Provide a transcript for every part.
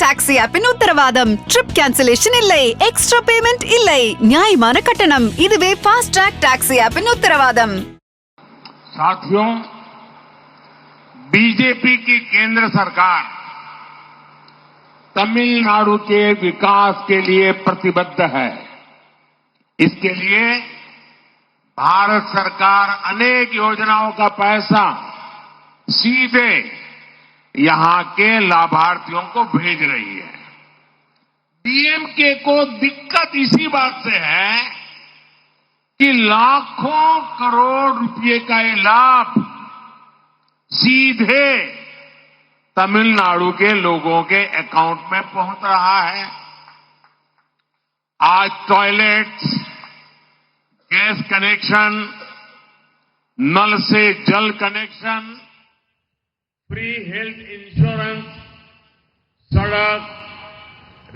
Taxi ஆப்பின் உத்தரவாதம். Trip cancellation இல்லை, extra payment இல்லை, நியாயமான கட்டணம். இதுவே ஃபாஸ்ட் ட்ராக் டாக்ஸி ஆப்பின் உத்தரவாதம். साथियों, बीजेपी की केंद्र सरकार तमिलनाडु के विकास के लिए प्रतिबद्ध है। इसके लिए भारत सरकार अनेक योजनाओं का पैसा सीधे यहां के लाभार्थियों को भेज रही है। डीएमके को दिक्कत इसी बात से है कि लाखों करोड़ रुपए का ये लाभ सीधे तमिलनाडु के लोगों के अकाउंट में पहुंच रहा है। आज टॉयलेट्स, गैस कनेक्शन, नल से जल कनेक्शन, फ्री हेल्थ इंश्योरेंस, सड़क,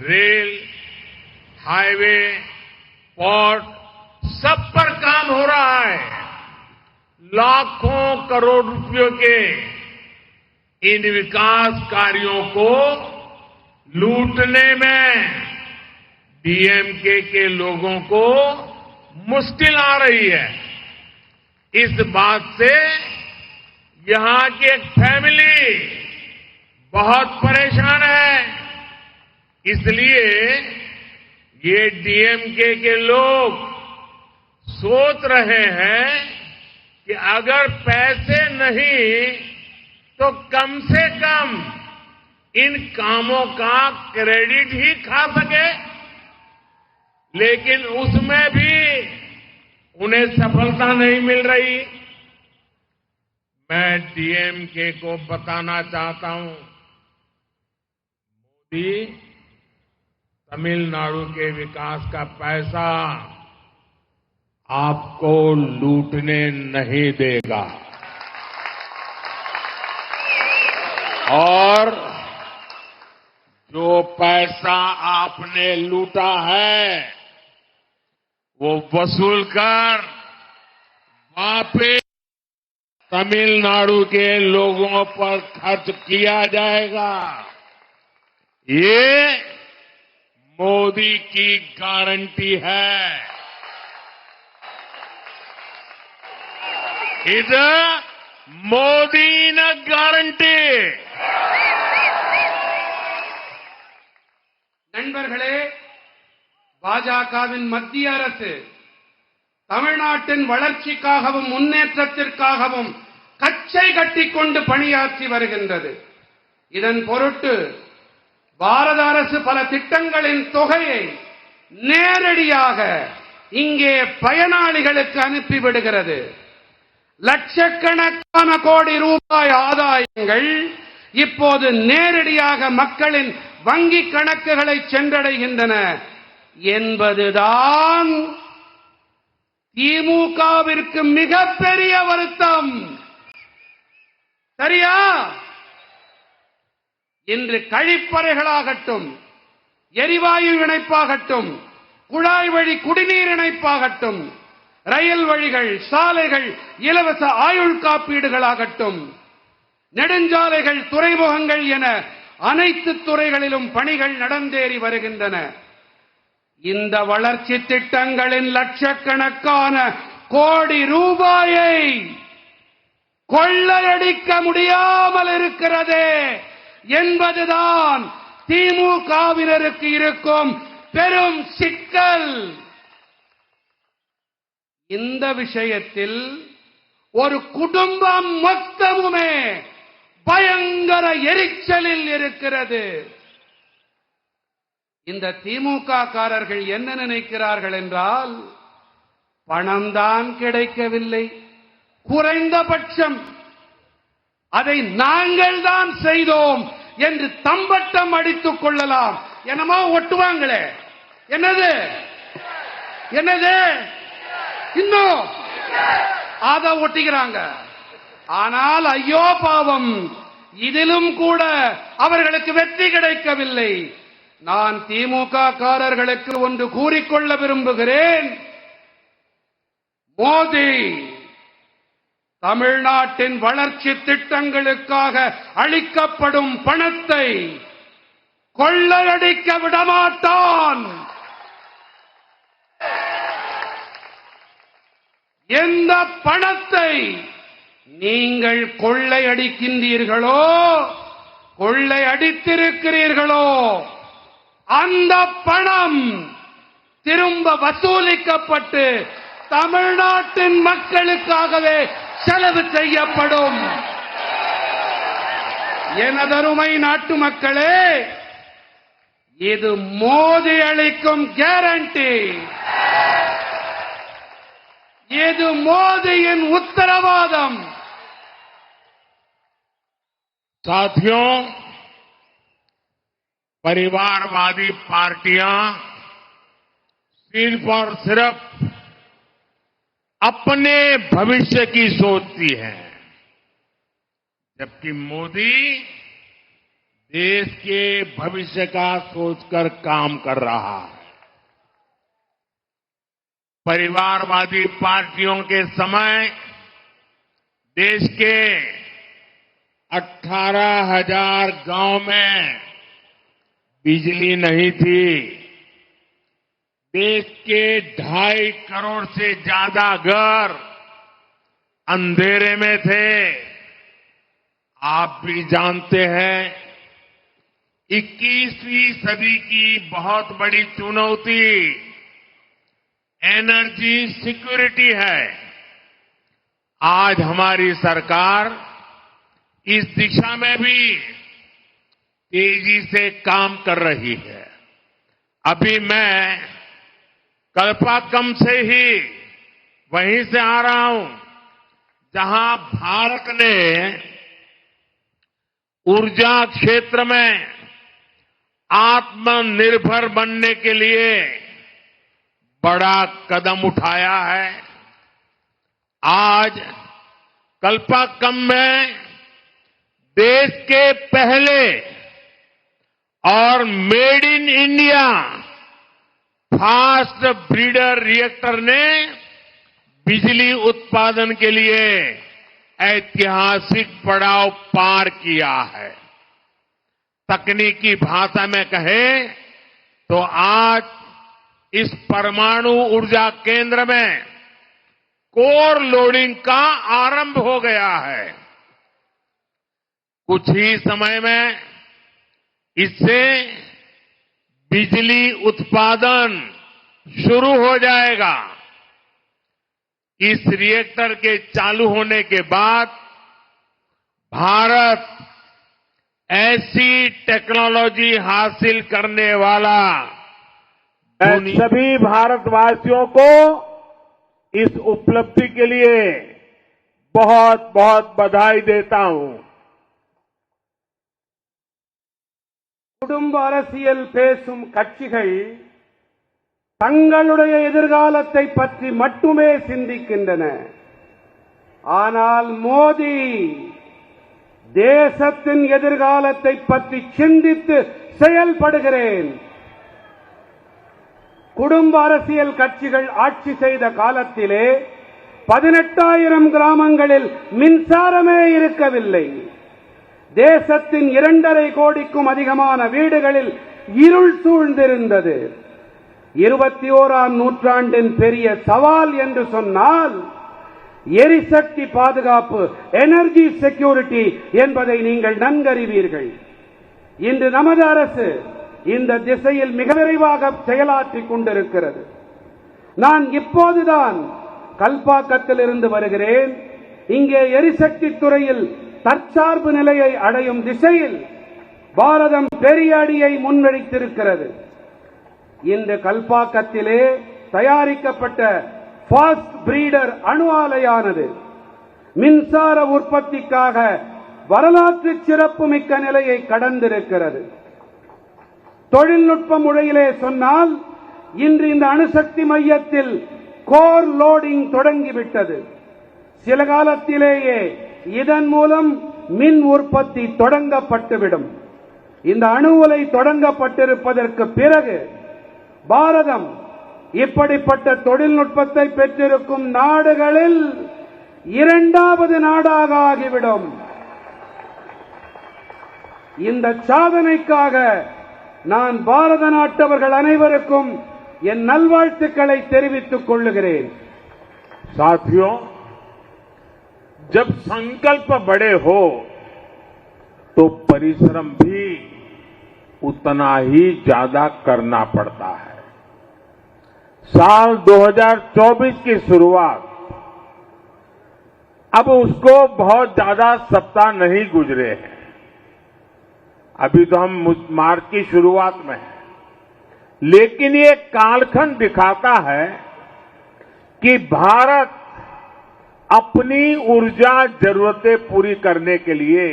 रेल, हाईवे, पोर्ट, सब पर काम हो रहा है। लाखों करोड़ रुपयों के इन विकास कार्यों को लूटने में डीएमके के लोगों को मुश्किल आ रही है। इस बात से यहां की एक फैमिली बहुत परेशान है। इसलिए ये डीएमके के लोग सोच रहे हैं कि अगर पैसे नहीं तो कम से कम इन कामों का क्रेडिट ही खा सके, लेकिन उसमें भी उन्हें सफलता नहीं मिल रही। मैं डीएमके को बताना चाहता हूं, मोदी तमिलनाडु के विकास का पैसा आपको लूटने नहीं देगा। और जो पैसा आपने लूटा है वो वसूल कर वापस तमिलनाडु के लोगों पर खर्च किया जाएगा। ये मोदी की गारंटी है। இது மோடியின் கேரண்டி. நண்பர்களே, பாஜகவின் மத்திய அரசு தமிழ்நாட்டின் வளர்ச்சிக்காகவும் முன்னேற்றத்திற்காகவும் கச்சை கட்டிக்கொண்டு பணியாற்றி வருகின்றது. இதன் பொருட்டு பாரத அரசு பல திட்டங்களின் தொகையை நேரடியாக இங்கே பயனாளிகளுக்கு அனுப்பிவிடுகிறது. லட்சக்கணக்கான கோடி ரூபாய் ஆதாயங்கள் இப்போது நேரடியாக மக்களின் வங்கி கணக்குகளை சென்றடைகின்றன என்பதுதான் திமுகவிற்கு மிகப்பெரிய வருத்தம். சரியா? இன்று கழிப்பறைகளாகட்டும், எரிவாயு இணைப்பாகட்டும், குழாய் வழி குடிநீர் இணைப்பாகட்டும், ரயில் வழிகள், சாலைகள், இலவச ஆயுள் காப்பீடுகளாகட்டும், நெடுஞ்சாலைகள், துறைமுகங்கள் என அனைத்து துறைகளிலும் பணிகள் நடந்தேறி வருகின்றன. இந்த வளர்ச்சி திட்டங்களின் லட்சக்கணக்கான கோடி ரூபாயை கொள்ளையடிக்க முடியாமல் இருக்கிறது என்பதுதான் திமுகவினருக்கு இருக்கும் பெரும் சிக்கல். இந்த விஷயத்தில் ஒரு குடும்பம் மொத்தமுமே பயங்கர எரிச்சலில் இருக்கிறது. இந்த திமுக காரர்கள் என்ன நினைக்கிறார்கள் என்றால், பணம்தான் கிடைக்கவில்லை, குறைந்தபட்சம் அதை நாங்கள் தான் செய்தோம் என்று தம்பட்டம் அடித்துக் கொள்ளலாம். என்னமோ ஒட்டுவாங்களே, என்னது என்னது இன்னும் அத ஒட்டிக்கிறாங்க. ஆனால் ஐயோ பாவம், இதிலும் கூட அவர்களுக்கு வெற்றி கிடைக்கவில்லை. நான் திமுக காரர்களுக்கு ஒன்று கூறிக்கொள்ள விரும்புகிறேன். மோடி தமிழ்நாட்டின் வளர்ச்சி திட்டங்களுக்காக அளிக்கப்படும் பணத்தை கொள்ளையடிக்க விடமாட்டான். எந்த பணத்தை நீங்கள் கொள்ளையடிக்கின்றீர்களோ, கொள்ளையடித்திருக்கிறீர்களோ, அந்த பணம் திரும்ப வசூலிக்கப்பட்டு தமிழ்நாட்டின் மக்களுக்காகவே செலவு செய்யப்படும். எனதருமை நாட்டு மக்களே, இது மோடி அளிக்கும் கேரண்டி. இது மோடியின் உத்தரவாदम. साथियों, परिवारवादी पार्टियां सिर्फ और सिर्फ अपने भविष्य की सोचती हैं, जबकि मोदी देश के भविष्य का सोचकर काम कर रहा है। परिवारवादी पार्टियों के समय देश के 18,000 गांव में बिजली नहीं थी। देश के 2.5 करोड़ से ज्यादा घर अंधेरे में थे। आप भी जानते हैं, 21वीं सदी की बहुत बड़ी चुनौती एनर्जी सिक्योरिटी है। आज हमारी सरकार इस दिशा में भी तेजी से काम कर रही है। अभी मैं कल्पाकम से ही वहीं से आ रहा हूं, जहां भारत ने ऊर्जा क्षेत्र में आत्मनिर्भर बनने के लिए बड़ा कदम उठाया है। आज कल्पाकम में देश के पहले और made in India fast breeder reactor ने बिजली उत्पादन के लिए ऐतिहासिक पड़ाव पार किया है। तकनीकी भाषा में कहें तो आज इस परमाणु ऊर्जा केंद्र में कोर लोडिंग का आरंभ हो गया है। कुछ ही समय में इससे बिजली उत्पादन शुरू हो जाएगा। इस रिएक्टर के चालू होने के बाद भारत ऐसी टेक्नोलॉजी हासिल करने वाला मैं सभी भारतवासियों को इस उपलब्धि के लिए बहुत बहुत बधाई देता हूं। குடும்ப அரசியல் பேசும் கட்சிகள் தங்களுடைய எதிர்காலத்தை பற்றி மட்டுமே சிந்திக்கின்றன. ஆனால் மோடி தேசத்தின் எதிர்காலத்தை பற்றி சிந்தித்து செயல்படுகிறேன். குடும்ப அரசியல் கட்சிகள் ஆட்சி செய்த காலத்திலே 18,000 கிராமங்களில் மின்சாரமே இருக்கவில்லை. தேசத்தின் 2.5 கோடிக்கும் அதிகமான வீடுகளில் இருள் சூழ்ந்திருந்தது. 21ஆம் நூற்றாண்டின் பெரிய சவால் என்று சொன்னால் எரிசக்தி பாதுகாப்பு, எனர்ஜி செக்யூரிட்டி என்பதை நீங்கள் நன்கறிவீர்கள். இன்று நமது அரசு இந்த திசையில் மிக விரைவாக செயலாற்றிக் கொண்டிருக்கிறது. நான் இப்போதுதான் கல்பாக்கத்தில் இருந்து வருகிறேன். இங்கே எரிசக்தி துறையில் தற்சார்பு நிலையை அடையும் திசையில் பாரதம் பெரிய அடியை முன்வைத்திருக்கிறது. இந்த கல்பாக்கத்திலே தயாரிக்கப்பட்ட ஃபாஸ்ட் பிரீடர் அணு ஆலையானது மின்சார உற்பத்திக்காக வரலாற்று சிறப்புமிக்க நிலையை கடந்திருக்கிறது. தொழில்நுட்ப முறையிலே சொன்னால் இன்று இந்த அணுசக்தி மையத்தில் கோர் லோடிங் தொடங்கிவிட்டது. சில காலத்திலேயே இதன் மூலம் மின் உற்பத்தி தொடங்கப்பட்டுவிடும். இந்த அணு உலை தொடங்கப்பட்டிருப்பதற்கு பிறகு பாரதம் இப்படிப்பட்ட தொழில்நுட்பத்தை பெற்றிருக்கும் நாடுகளில் 2வது நாடாக ஆகிவிடும். இந்த சாதனைக்காக நான் பாரத நாட்டவர்கள் அனைவருக்கும் என் நல்வாழ்த்துக்களை தெரிவித்துக் கொள்ளுகிறேன். साथियों, जब संकल्प बड़े हो तो परिश्रम भी उतना ही ज्यादा करना पड़ता है. साल 2024 की शुरुआत अब उसको बहुत ज्यादा सप्ताह नहीं गुजरे हैं. अभी तो हम मार्च की शुरुआत में हैं, लेकिन ये कालखंड दिखाता है कि भारत अपनी ऊर्जा जरूरतें पूरी करने के लिए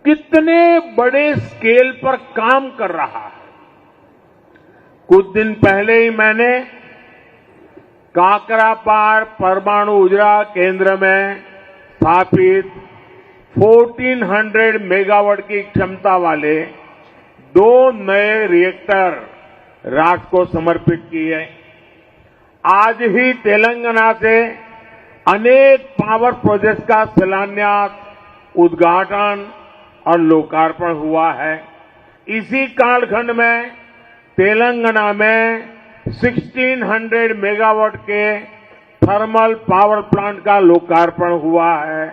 कितने बड़े स्केल पर काम कर रहा है. कुछ दिन पहले ही मैंने काकरापार परमाणु ऊर्जा केंद्र में स्थापित 1400 मेगावाट की क्षमता वाले 2 नए रिएक्टर राष्ट्र को समर्पित किए. आज ही तेलंगाना से अनेक पावर प्रोजेक्ट्स का शिलान्यास, उद्घाटन और लोकार्पण हुआ है. इसी कालखंड में तेलंगाना में 1600 मेगावाट के थर्मल पावर प्लांट का लोकार्पण हुआ है.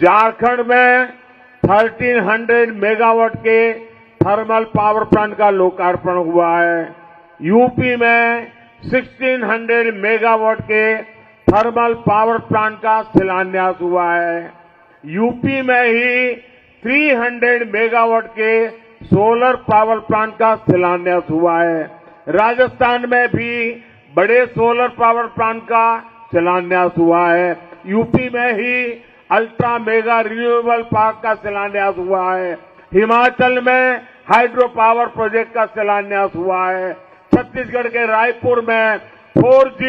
झारखंड में 1300 मेगावाट के थर्मल पावर प्लांट का लोकार्पण हुआ है. यूपी में 1600 मेगावाट के थर्मल पावर प्लांट का शिलान्यास हुआ है. यूपी में ही 300 मेगावाट के सोलर पावर प्लांट का शिलान्यास हुआ है. राजस्थान में भी बड़े सोलर पावर प्लांट का शिलान्यास हुआ है. यूपी में ही अल्ट्रा मेगा रिन्यूएबल पार्क का शिलान्यास हुआ है. हिमाचल में हाइड्रो पावर प्रोजेक्ट का शिलान्यास हुआ है. छत्तीसगढ़ के रायपुर में 4G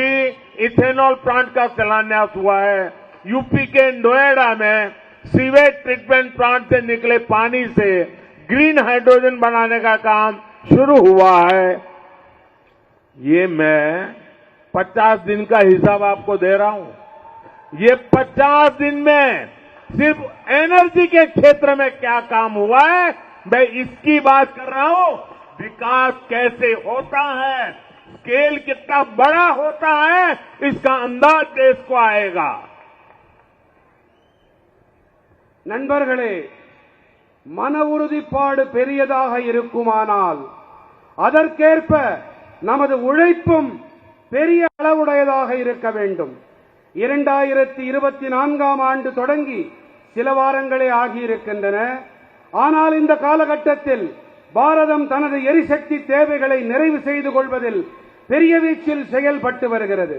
इथेनॉल प्लांट का शिलान्यास हुआ है. यूपी के नोएडा में सीवेज ट्रीटमेंट प्लांट से निकले पानी से ग्रीन हाइड्रोजन बनाने का काम शुरू हुआ है. ये मैं 50 दिन का हिसाब आपको दे रहा हूं. ये 50 दिन में सिर्फ एनर्जी के क्षेत्र में क्या काम हुआ है, मैं इसकी बात कर रहा हूं. विकास कैसे होता है, स्केल कितना बड़ा होता है, इसका अंदाज देश को आएगा. நண்பர்களே, மன உறுதிப்பாடு பெரியதாக இருக்குமானால் அதற்கேற்ப நமது உழைப்பும் பெரிய அளவுடையதாக இருக்க வேண்டும். 2024ஆம் ஆண்டு தொடங்கி சில வாரங்களே ஆகியிருக்கின்றன. ஆனால் இந்த காலகட்டத்தில் பாரதம் தனது எரிசக்தி தேவைகளை நிறைவு செய்து கொள்வதில் பெரிய வீச்சில் செயல்பட்டு வருகிறது.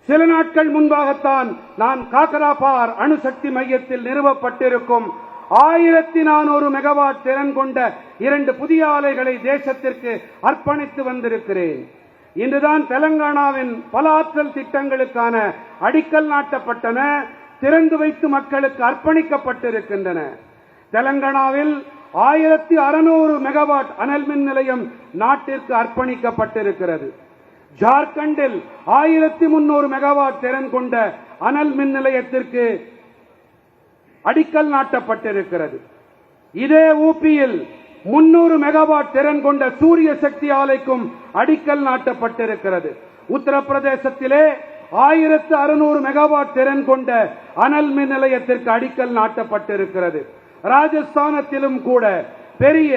சில நாட்கள் முன்பாகத்தான் நான் காக்கராபார் அணுசக்தி மையத்தில் நிறுவப்பட்டிருக்கும் 1400 மெகாவாட் திறன் கொண்ட 2 புதிய ஆலைகளை தேசத்திற்கு அர்ப்பணித்து வந்திருக்கிறேன். இன்றுதான் தெலங்கானாவின் பல ஆற்றல் திட்டங்களுக்கான அடிக்கல் நாட்டப்பட்டன, திறந்து வைத்து மக்களுக்கு அர்ப்பணிக்கப்பட்டிருக்கின்றன. தெலங்கானாவில் 1600 மெகாவாட் அனல் மின் நிலையம் நாட்டிற்கு அர்ப்பணிக்கப்பட்டிருக்கிறது. ஜார்க்கண்டில் 1300 மெகாவாட் திறன் கொண்ட அனல் மின் நிலையத்திற்கு அடிக்கல் நாட்டப்பட்டிருக்கிறது. இதே ஊபியில் 300 மெகாவாட் திறன் கொண்ட சூரிய சக்தி ஆலைக்கும் அடிக்கல் நாட்டப்பட்டிருக்கிறது. உத்தரப்பிரதேசத்திலே 1600 மெகாவாட் திறன் கொண்ட அனல் மின் நிலையத்திற்கு அடிக்கல் நாட்டப்பட்டிருக்கிறது. ராஜஸ்தானத்திலும் கூட பெரிய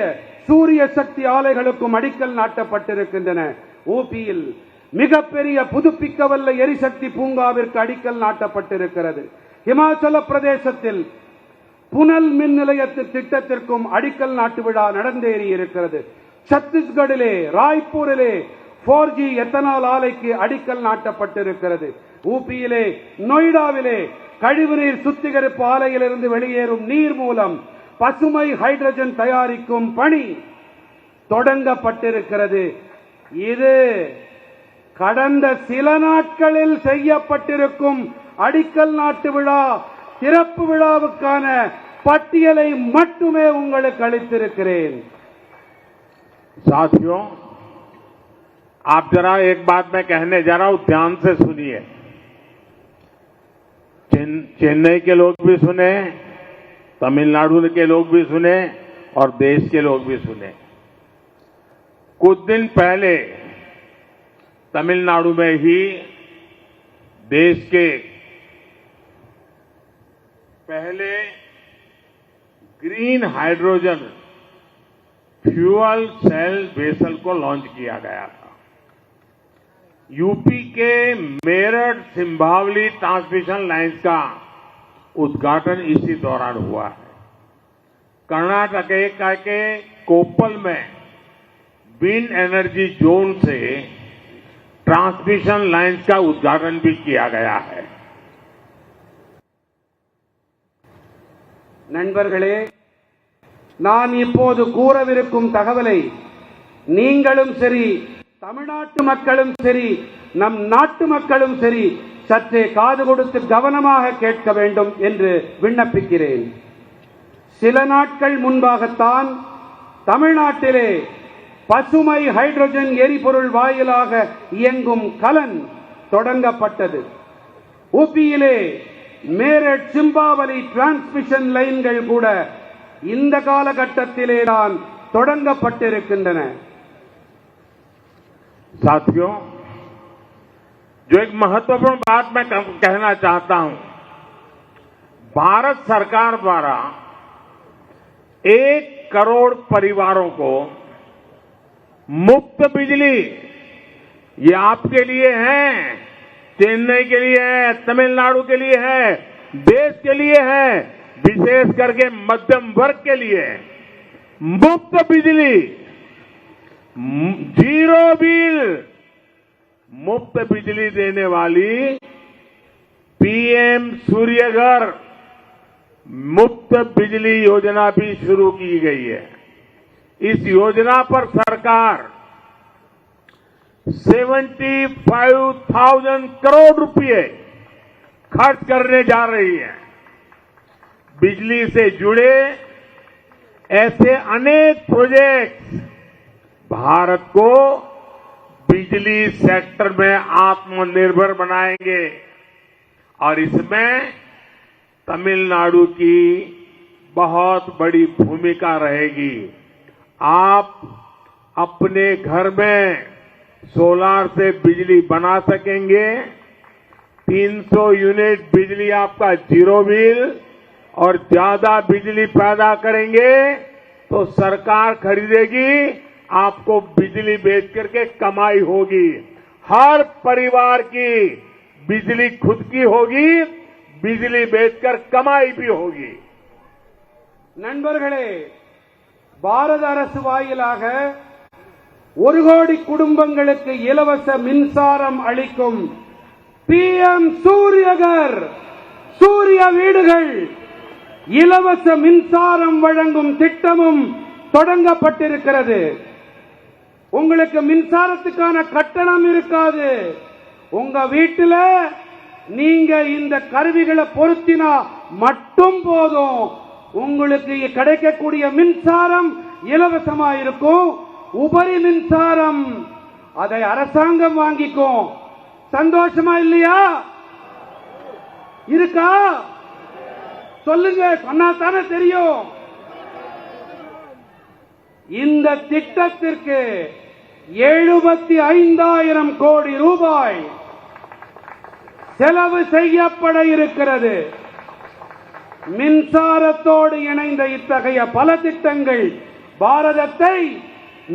சூரிய சக்தி ஆலைகளுக்கும் அடிக்கல் நாட்டப்பட்டிருக்கின்றன. ஊபியில் மிகப்பெரிய புதுப்பிக்கவல்ல எரிசக்தி பூங்காவிற்கு அடிக்கல் நாட்டப்பட்டிருக்கிறது. இமாச்சல பிரதேசத்தில் புனல் மின் நிலையத்தின் திட்டத்திற்கும் அடிக்கல் நாட்டு விழா நடந்தேறி இருக்கிறது. சத்தீஸ்கடிலே ராய்ப்பூரிலே 4G எத்தனால் ஆலைக்கு அடிக்கல் நாட்டப்பட்டிருக்கிறது. ஊபியிலே நொய்டாவிலே கழிவுநீர் சுத்திகரிப்பு ஆலையிலிருந்து வெளியேறும் நீர் மூலம் பசுமை ஹைட்ரஜன் தயாரிக்கும் பணி தொடங்கப்பட்டிருக்கிறது. இது கடந்த சில நாட்களில் செய்யப்பட்டிருக்கும் அடிக்கல் நாட்டு விழா திறப்பு விழாவுக்கான பட்டியலை மட்டுமே உங்களுக்கு அளித்திருக்கிறேன். साथियों, आप जरा एक बात मैं कहने जा रहा हूं, ध्यान से सुनिए. चेन्नई के लोग भी सुने, तमिलनाडु के लोग भी सुने और देश के लोग भी सुने. कुछ दिन पहले तमिलनाडु में ही देश के पहले green hydrogen fuel cell vessel को लॉन्च किया गया था। यूपी के मेरठ सिंभावली ट्रांसमिशन लाइन्स का उद्घाटन इसी दौरान हुआ है। कर्नाटक के कोप्पल में विंड एनर्जी जोन से ट्रांसमिशन लाइन्स का उद्घाटन भी किया गया है। நண்பர்களே, நான் இப்போது கூறவிருக்கும் தகவலை நீங்களும் சரி, தமிழ்நாட்டு மக்களும் சரி, நம் நாட்டு மக்களும் சரி சற்றே காது கொடுத்து கவனமாக கேட்க வேண்டும் என்று விண்ணப்பிக்கிறேன். சில நாட்கள் முன்பாகத்தான் தமிழ்நாட்டிலே பசுமை ஹைட்ரஜன் எரிபொருள் வாயிலாக இயங்கும் கலன் தொடங்கப்பட்டது. ஊபியிலே மேரட் சிம்பாவலி டிரான்ஸ்மிஷன் லைன்கள் கூட இந்த காலகட்டத்திலே தான் தொடங்கப்பட்டிருக்கின்றன. साथियों, जो एक महत्वपूर्ण बात मैं कहना चाहता हूं, भारत सरकार द्वारा 1 करोड़ परिवारों को मुफ्त बिजली, ये आपके लिए है, चेन्नई के लिए है, तमिलनाडु के लिए है, देश के लिए है, विशेष करके मध्यम वर्ग के लिए मुफ्त बिजली, जीरो बिल, मुफ्त बिजली देने वाली पीएम सूर्यघर मुफ्त बिजली योजना भी शुरू की गई है। इस योजना पर सरकार 75,000 करोड़ रुपए खर्च करने जा रही है। बिजली से जुड़े ऐसे अनेक प्रोजेक्ट्स भारत को बिजली सेक्टर में आत्मनिर्भर बनाएंगे और इसमें तमिलनाडु की बहुत बड़ी भूमिका रहेगी। आप अपने घर में सोलार से बिजली बना सकेंगे। 300 यूनिट बिजली आपका जीरो बिल और ज्यादा बिजली पैदा करेंगे तो सरकार खरीदेगी, आपको बिजली बेच करके कमाई होगी। हर परिवार की बिजली खुद की होगी, बिजली बेचकर कमाई भी होगी। நண்பர்களே, பாரத அரசு வாயிலாக 1 கோடி குடும்பங்களுக்கு இலவச மின்சாரம் அளிக்கும் PM சூரியகர் சூரிய வீடுகள் இலவச மின்சாரம் வழங்கும் திட்டமும் தொடங்கப்பட்டிருக்கிறது. உங்களுக்கு மின்சாரத்துக்கான கட்டணம் இருக்காது. உங்க வீட்டில நீங்க இந்த கருவிகளை பொருத்தினா மட்டும் போதும். உங்களுக்கு கிடைக்கக்கூடிய மின்சாரம் இலவசமா இருக்கும். உபரி மின்சாரம் அதை அரசாங்கம் வாங்கிக்கும். சந்தோஷமா இல்லையா? இருக்கா? சொல்லுங்க, சொன்னா தானே தெரியும். இந்த திட்டத்திற்கு 75,000 கோடி ரூபாய் செலவு செய்யப்பட இருக்கிறது. மின்சாரத்தோடு இணைந்த இத்தகைய பல திட்டங்கள் பாரதத்தை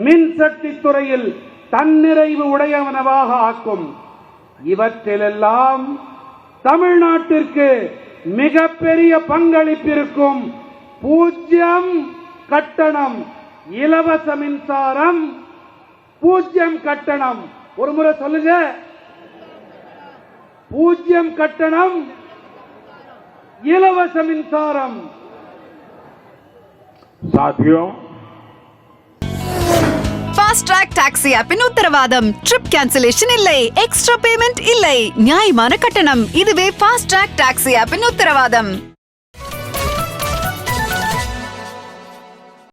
மின்சக்தி துறையில் தன்னிறைவு உடையவனவாக ஆக்கும். இவற்றிலெல்லாம் தமிழ்நாட்டிற்கு மிகப்பெரிய பங்களிப்பிருக்கும். 0 கட்டணம் இலவச மின்சாரம், 0 கட்டணம். ஒரு முறை சொல்லுங்க, 0 கட்டணம் இலவச மின்சாரம். साथियों, ஃபாஸ்ட் ட்ராக் டாக்ஸி ஆப்பின் உத்தரவாதம். ட்ரிப் கேன்சலேஷன் இல்லை, எக்ஸ்ட்ரா பேமெண்ட் இல்லை, நியாயமான கட்டணம். இதுவே ஃபாஸ்ட் ட்ராக் டாக்ஸி ஆப்பின் உத்தரவாதம்.